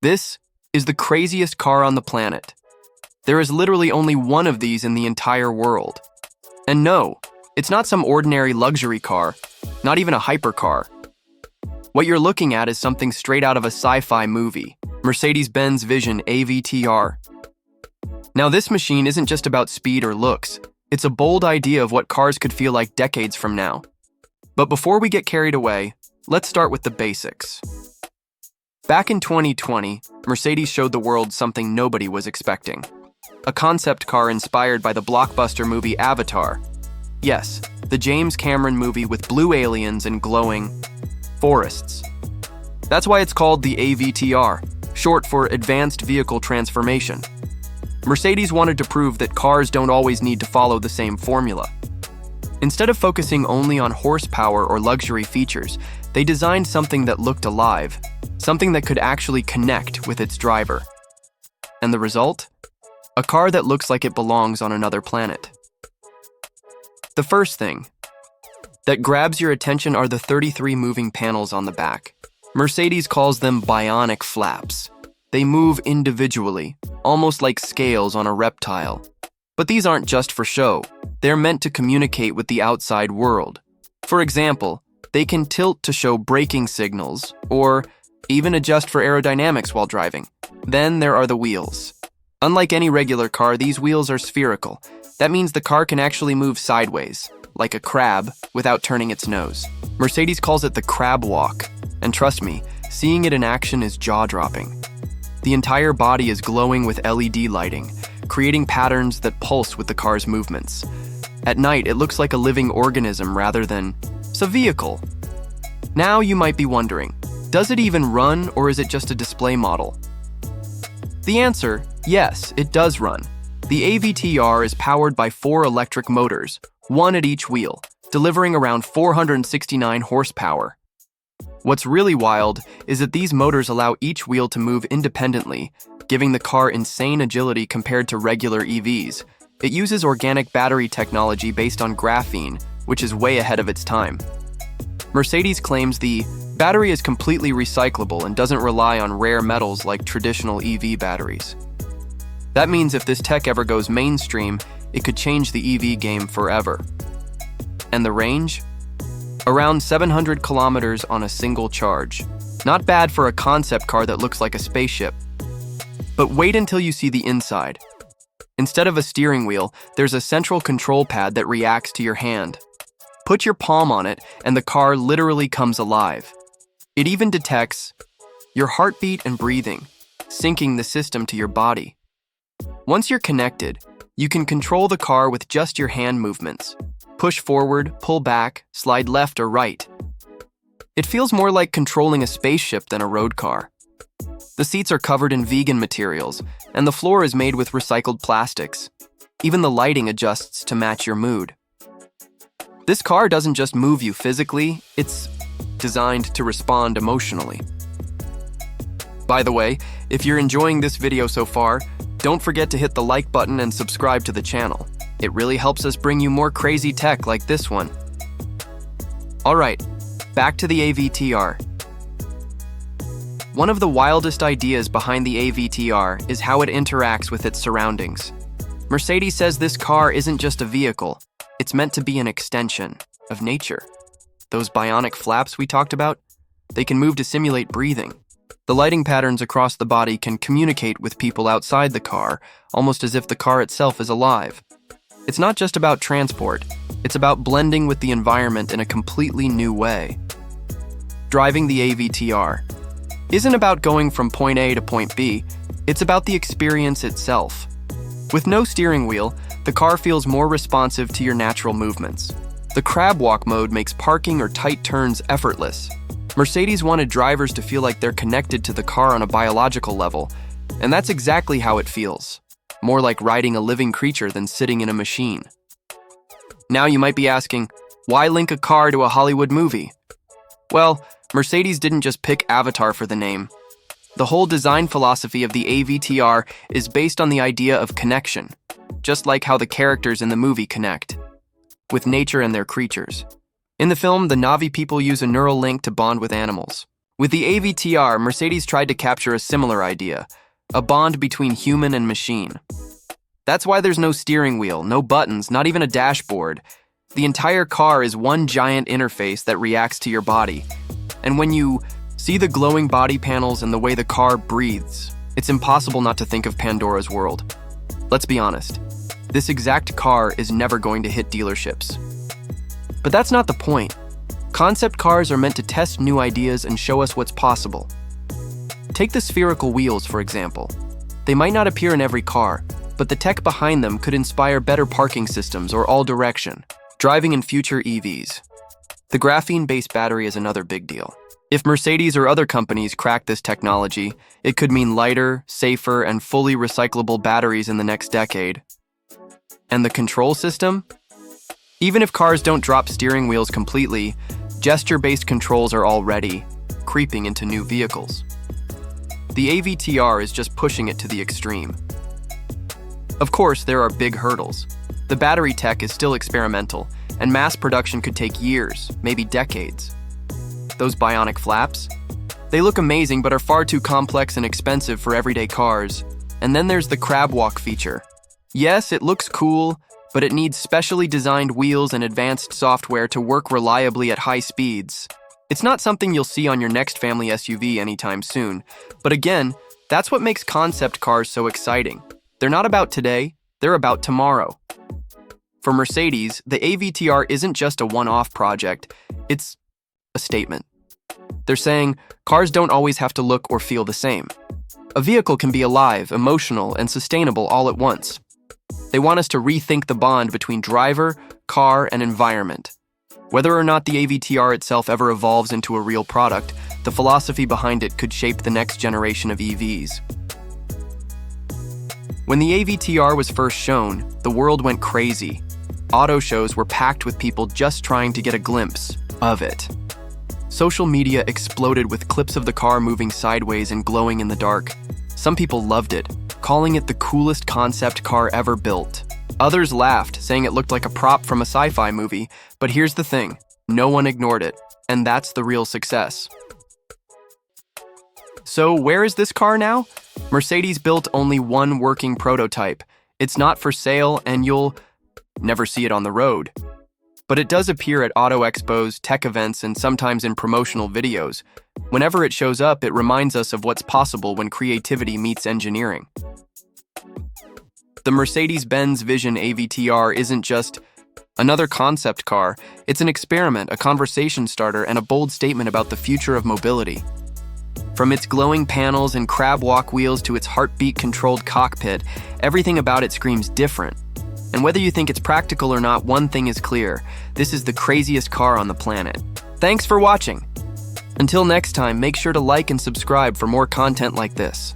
This is the craziest car on the planet. There is literally only one of these in the entire world. And no, it's not some ordinary luxury car, not even a hypercar. What you're looking at is something straight out of a sci-fi movie, Mercedes-Benz Vision AVTR. Now, this machine isn't just about speed or looks. It's a bold idea of what cars could feel like decades from now. But before we get carried away, let's start with the basics. Back in 2020, Mercedes showed the world something nobody was expecting. A concept car inspired by the blockbuster movie Avatar. Yes, the James Cameron movie with blue aliens and glowing forests. That's why it's called the AVTR, short for Advanced Vehicle Transformation. Mercedes wanted to prove that cars don't always need to follow the same formula. Instead of focusing only on horsepower or luxury features, they designed something that looked alive, something that could actually connect with its driver. And the result? A car that looks like it belongs on another planet. The first thing that grabs your attention are the 33 moving panels on the back. Mercedes calls them bionic flaps. They move individually, almost like scales on a reptile. But these aren't just for show. They're meant to communicate with the outside world. For example, they can tilt to show braking signals, or even adjust for aerodynamics while driving. Then there are the wheels. Unlike any regular car, these wheels are spherical. That means the car can actually move sideways, like a crab, without turning its nose. Mercedes calls it the crab walk, and trust me, seeing it in action is jaw-dropping. The entire body is glowing with LED lighting, creating patterns that pulse with the car's movements. At night, it looks like a living organism rather than a vehicle. Now you might be wondering, does it even run or is it just a display model? The answer, yes, it does run. The AVTR is powered by 4 electric motors, one at each wheel, delivering around 469 horsepower. What's really wild is that these motors allow each wheel to move independently, giving the car insane agility compared to regular EVs. It uses organic battery technology based on graphene, which is way ahead of its time. Mercedes claims the battery is completely recyclable and doesn't rely on rare metals like traditional EV batteries. That means if this tech ever goes mainstream, it could change the EV game forever. And the range? Around 700 kilometers on a single charge. Not bad for a concept car that looks like a spaceship. But wait until you see the inside. Instead of a steering wheel, there's a central control pad that reacts to your hand. Put your palm on it, and the car literally comes alive. It even detects your heartbeat and breathing, syncing the system to your body. Once you're connected, you can control the car with just your hand movements. Push forward, pull back, slide left or right. It feels more like controlling a spaceship than a road car. The seats are covered in vegan materials, and the floor is made with recycled plastics. Even the lighting adjusts to match your mood. This car doesn't just move you physically, it's designed to respond emotionally. By the way, if you're enjoying this video so far, don't forget to hit the like button and subscribe to the channel. It really helps us bring you more crazy tech like this one. Alright, back to the AVTR. One of the wildest ideas behind the AVTR is how it interacts with its surroundings. Mercedes says this car isn't just a vehicle, it's meant to be an extension of nature. Those bionic flaps we talked about, they can move to simulate breathing. The lighting patterns across the body can communicate with people outside the car, almost as if the car itself is alive. It's not just about transport, it's about blending with the environment in a completely new way. Driving the AVTR isn't about going from point A to point B, it's about the experience itself. With no steering wheel, the car feels more responsive to your natural movements. The crab walk mode makes parking or tight turns effortless. Mercedes wanted drivers to feel like they're connected to the car on a biological level, and that's exactly how it feels. More like riding a living creature than sitting in a machine. Now you might be asking, why link a car to a Hollywood movie? Well, Mercedes didn't just pick Avatar for the name. The whole design philosophy of the AVTR is based on the idea of connection, just like how the characters in the movie connect with nature and their creatures. In the film, the Na'vi people use a neural link to bond with animals, With the AVTR, Mercedes tried to capture a similar idea, a bond between human and machine. That's why there's no steering wheel, no buttons, not even a dashboard. The entire car is one giant interface that reacts to your body. And when you see the glowing body panels and the way the car breathes, it's impossible not to think of Pandora's world. Let's be honest, this exact car is never going to hit dealerships. But that's not the point. Concept cars are meant to test new ideas and show us what's possible. Take the spherical wheels, for example. They might not appear in every car, but the tech behind them could inspire better parking systems or all-direction, driving in future EVs. The graphene-based battery is another big deal. If Mercedes or other companies crack this technology, it could mean lighter, safer, and fully recyclable batteries in the next decade. And the control system? Even if cars don't drop steering wheels completely, gesture-based controls are already creeping into new vehicles. The AVTR is just pushing it to the extreme. Of course, there are big hurdles. The battery tech is still experimental, and mass production could take years, maybe decades. Those bionic flaps? They look amazing but are far too complex and expensive for everyday cars. And then there's the crab walk feature. Yes, it looks cool, but it needs specially designed wheels and advanced software to work reliably at high speeds. It's not something you'll see on your next family SUV anytime soon. But again, that's what makes concept cars so exciting. They're not about today, they're about tomorrow. For Mercedes, the AVTR isn't just a one-off project, it's a statement. They're saying, cars don't always have to look or feel the same. A vehicle can be alive, emotional, and sustainable all at once. They want us to rethink the bond between driver, car, and environment. Whether or not the AVTR itself ever evolves into a real product, the philosophy behind it could shape the next generation of EVs. When the AVTR was first shown, the world went crazy. Auto shows were packed with people just trying to get a glimpse of it. Social media exploded with clips of the car moving sideways and glowing in the dark. Some people loved it, calling it the coolest concept car ever built. Others laughed, saying it looked like a prop from a sci-fi movie. But here's the thing, no one ignored it, and that's the real success. So where is this car now? Mercedes built only one working prototype. It's not for sale, and you'll never see it on the road. But it does appear at auto expos, tech events, and sometimes in promotional videos. Whenever it shows up, it reminds us of what's possible when creativity meets engineering. The Mercedes-Benz Vision AVTR isn't just another concept car. It's an experiment, a conversation starter, and a bold statement about the future of mobility. From its glowing panels and crab walk wheels to its heartbeat-controlled cockpit, everything about it screams different. And whether you think it's practical or not, one thing is clear. This is the craziest car on the planet. Thanks for watching. Until next time, make sure to like and subscribe for more content like this.